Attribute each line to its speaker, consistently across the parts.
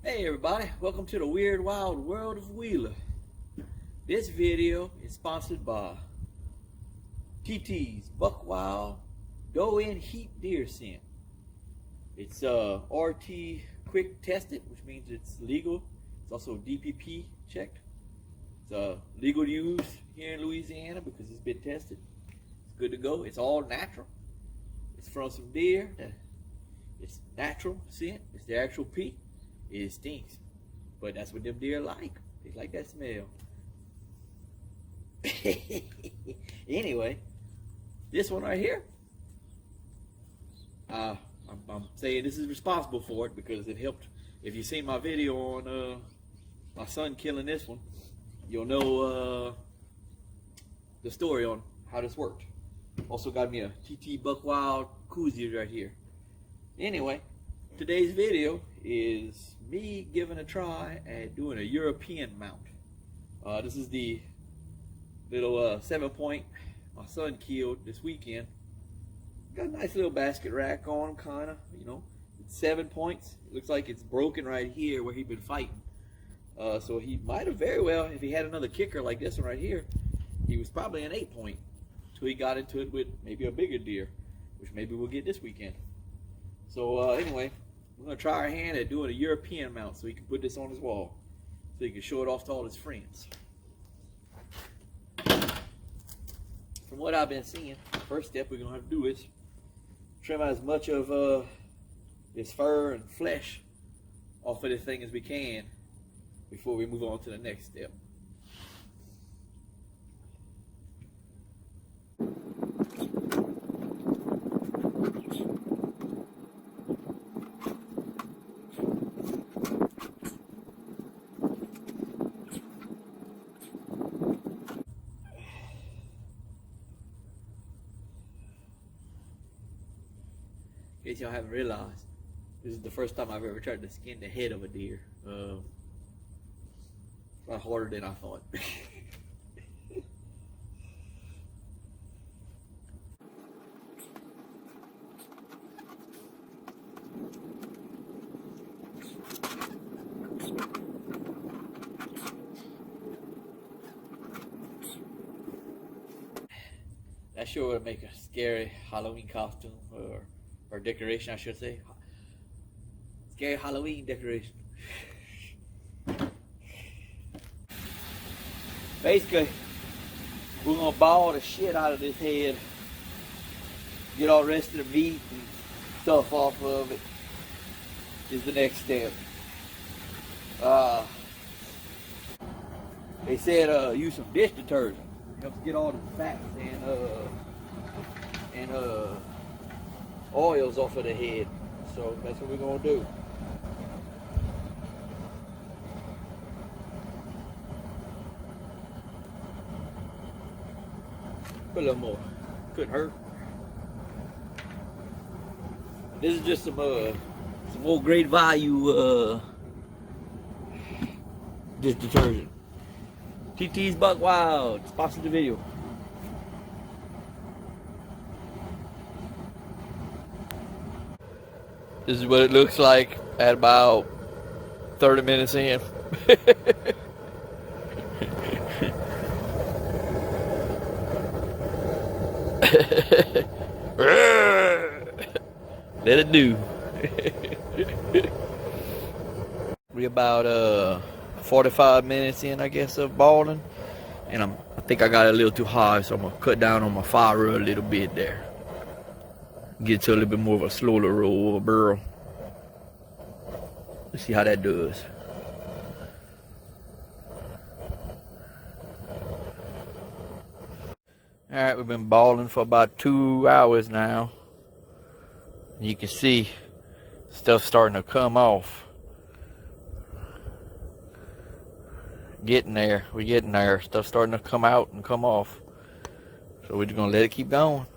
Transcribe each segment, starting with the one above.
Speaker 1: Hey everybody, welcome to the weird wild world of Wheeler. This video is sponsored by TTs Buckwild Doe-In Heat Deer Scent. It's RT quick tested, which means it's legal. It's also DPP checked. It's legal to use here in Louisiana because it's been tested. It's good to go. It's all natural. It's from some deer. It's natural scent. It's the actual pee. It stinks, but that's what them deer like. They like that smell. Anyway, this one right here, I'm saying this is responsible for it because it helped. If you seen my video on my son killing this one, you'll know the story on how this worked. Also got me a TT Buckwild koozie right here. Anyway, today's video is me giving a try at doing a European mount. This is the little 7-point my son killed this weekend. Got a nice little basket rack on him, kind of, you know. It's 7 points. It looks like it's broken right here where he'd been fighting. So he might have very well, if he had another kicker like this one right here, he was probably an 8-point. So he got into it with maybe a bigger deer, which maybe we'll get this weekend. So anyway, we're going to try our hand at doing a European mount so he can put this on his wall, so he can show it off to all his friends. From what I've been seeing, the first step we're going to have to do is trim out as much of this fur and flesh off of this thing as we can before we move on to the next step. In case y'all haven't realized, this is the first time I've ever tried to skin the head of a deer. It's a lot harder than I thought. That sure would make a scary Halloween costume or decoration, I should say. Scary Halloween decoration. Basically, we're gonna ball the shit out of this head, get all the rest of the meat and stuff off of it. Is the next step. They said use some dish detergent. Helps get all the fats and oils off of the head. So that's what we're gonna do. Put a little more. Couldn't hurt. This is just some old great value dish detergent. TTs Buckwild, sponsor the video. This is what it looks like at about 30 minutes in. Let it do. We about 45 minutes in, I guess, of balling, and I think I got it a little too high, so I'm gonna cut down on my fire a little bit there. Get to a little bit more of a slower roll or burl. Let's see how that does. Alright, we've been balling for about 2 hours now. You can see stuff starting to come off. Getting there, we're getting there. Stuff starting to come out and come off. So we're just gonna let it keep going.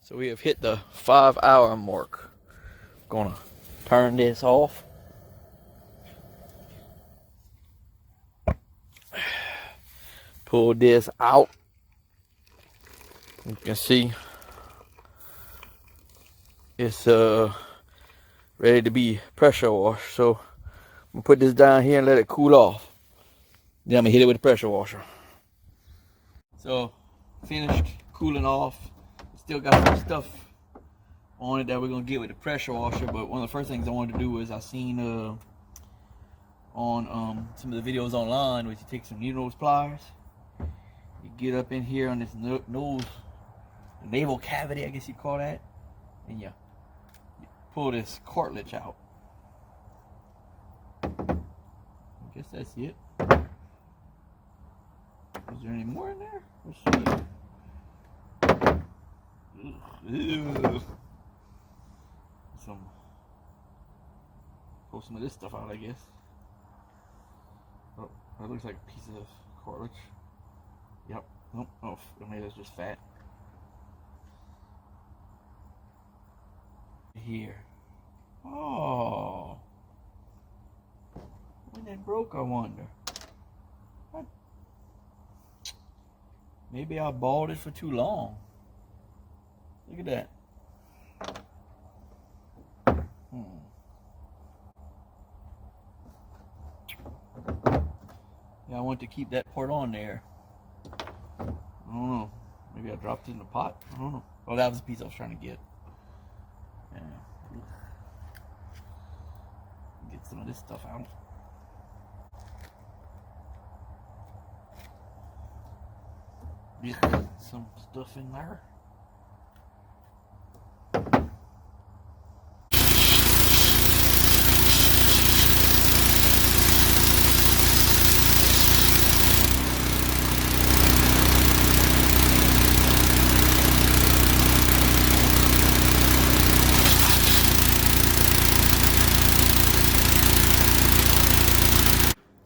Speaker 1: So we have hit the 5-hour mark. Gonna turn this off. Pull this out. You can see it's ready to be pressure washed. So I'm gonna put this down here and let it cool off. Then I'm gonna hit it with the pressure washer. So, finished cooling off. Still got some stuff on it that we're gonna get with the pressure washer, but one of the first things I wanted to do was I seen on some of the videos online was you take some needle nose pliers, you get up in here on this nose, the navel cavity, I guess you call that, and you pull this cartilage out. I guess that's it. Is there any more in there? Let's see. Ew. Pull some of this stuff out, I guess. Oh, that looks like a piece of cartilage. Yep. Nope. Oh, maybe that's just fat. Here. Oh. When that broke, I wonder. What? Maybe I balled it for too long. Look at that. Yeah, I want to keep that part on there. I don't know. Maybe I dropped it in the pot. I don't know. Oh, that was the piece I was trying to get. Yeah. Get some of this stuff out. Get some stuff in there.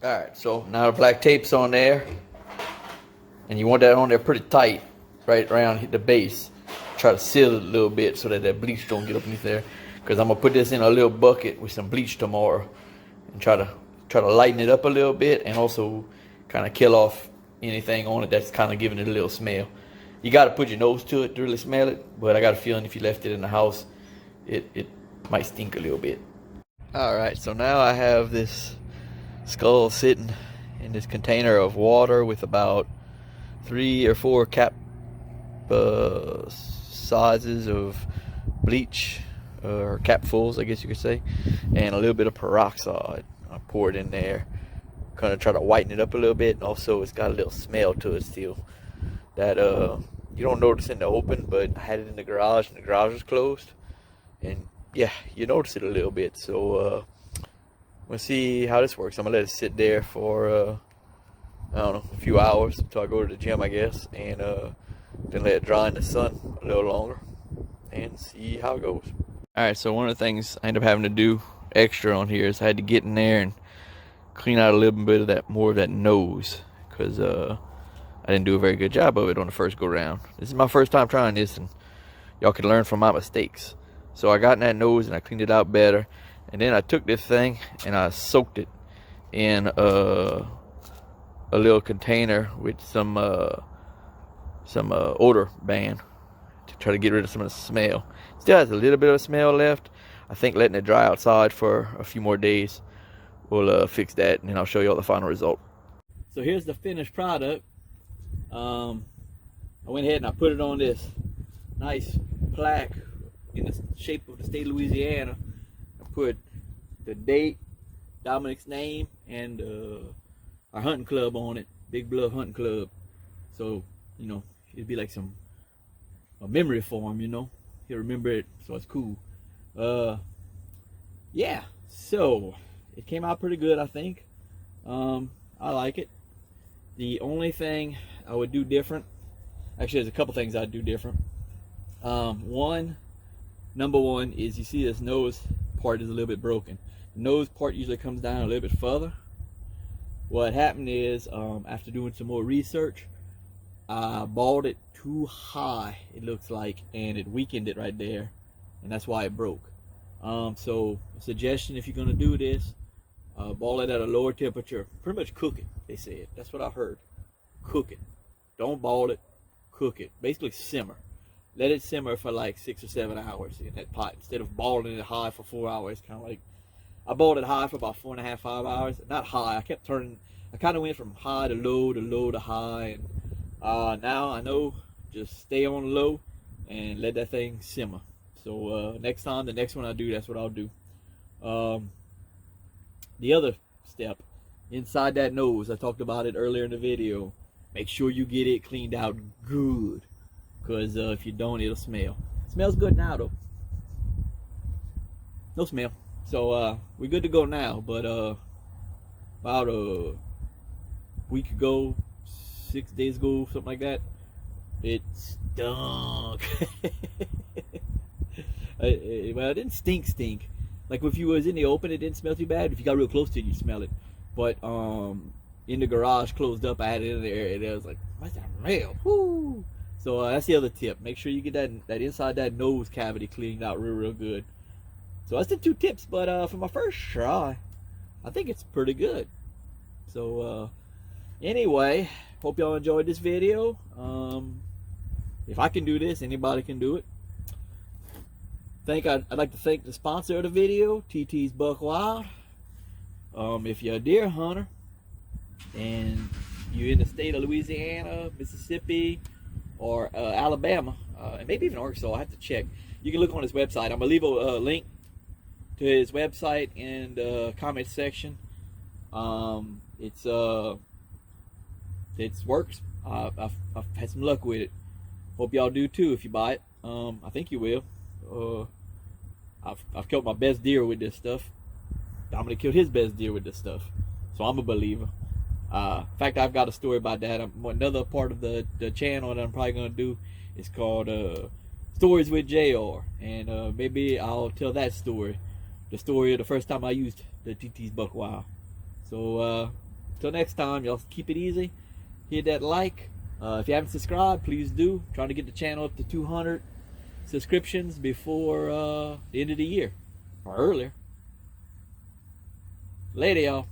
Speaker 1: Alright, so now the black tape's on there. And you want that on there pretty tight, right around the base. Try to seal it a little bit so that bleach don't get up underneath there. Because I'm going to put this in a little bucket with some bleach tomorrow. And try to lighten it up a little bit. And also kind of kill off anything on it that's kind of giving it a little smell. You got to put your nose to it to really smell it. But I got a feeling if you left it in the house, it might stink a little bit. Alright, so now I have this skull sitting in this container of water with about 3 or 4 cap sizes of bleach, or capfuls, I guess you could say, and a little bit of peroxide. I pour it in there, kind of try to whiten it up a little bit, and also it's got a little smell to it still that you don't notice in the open, but I had it in the garage and the garage was closed, and yeah, you notice it a little bit. So we'll see how this works. I'm gonna let it sit there for I don't know, a few hours until I go to the gym, I guess, and then let it dry in the sun a little longer and see how it goes. Alright, so one of the things I ended up having to do extra on here is I had to get in there and clean out a little bit of that, more of that nose, because I didn't do a very good job of it on the first go round. This is my first time trying this, and y'all can learn from my mistakes. So I got in that nose and I cleaned it out better, and then I took this thing and I soaked it in a little container with some odor band to try to get rid of some of the smell. Still has a little bit of smell left. I think letting it dry outside for a few more days will fix that, and then I'll show you all the final result. So here's the finished product. I went ahead and I put it on this nice plaque in the shape of the state of Louisiana. I put the date, Dominic's name, and our hunting club on it, Big Bluff Hunting Club. So, you know, it'd be like a memory for him, you know. He'll remember it, so it's cool. Yeah, so it came out pretty good, I think. I like it. The only thing I would do different, actually there's a couple things I'd do different. Number one is, you see this nose part is a little bit broken. The nose part usually comes down a little bit further. What happened is, after doing some more research, I balled it too high, it looks like, and it weakened it right there, and that's why it broke. So a suggestion, if you're going to do this, ball it at a lower temperature. Pretty much cook it, they said. That's what I heard. Cook it. Don't ball it, cook it. Basically simmer. Let it simmer for like 6 or 7 hours in that pot. Instead of balling it high for 4 hours, kind of like I bought it high for about 4.5, 5 hours. Not high. I kept turning. I kind of went from high to low to low to high, and now I know just stay on low and let that thing simmer. So next time, the next one I do, that's what I'll do. The other step, inside that nose, I talked about it earlier in the video. Make sure you get it cleaned out good, because if you don't, it'll smell. It smells good now though. No smell. So we're good to go now, but about a week ago, 6 days ago, something like that, it stunk. Well, it didn't stink. Like if you was in the open, it didn't smell too bad. If you got real close to it, you smell it. But in the garage, closed up, I had it in there, and it was like, what's that smell? Woo! So that's the other tip. Make sure you get that inside that nose cavity cleaned out real good. So that's the 2 tips. But for my first try, I think it's pretty good. So anyway, hope y'all enjoyed this video. If I can do this, anybody can do it. I'd like to thank the sponsor of the video, TTs Buckwild. If you're a deer hunter and you're in the state of Louisiana, Mississippi, or Alabama, and maybe even Arkansas, I have to check. You can look on his website. I'm gonna leave a link to his website in the comment section. It works. I've had some luck with it. Hope y'all do too if you buy it. I think you will. I've killed my best deer with this stuff. I'm gonna kill his best deer with this stuff. So I'm a believer. In fact, I've got a story about that. Another part of the channel that I'm probably gonna do is called Stories with JR, and maybe I'll tell that story, the story of the first time I used the TTs Buckwild. So till next time, y'all keep it easy. Hit that like. If you haven't subscribed, please do. Trying to get the channel up to 200 subscriptions before the end of the year or earlier. Later, y'all.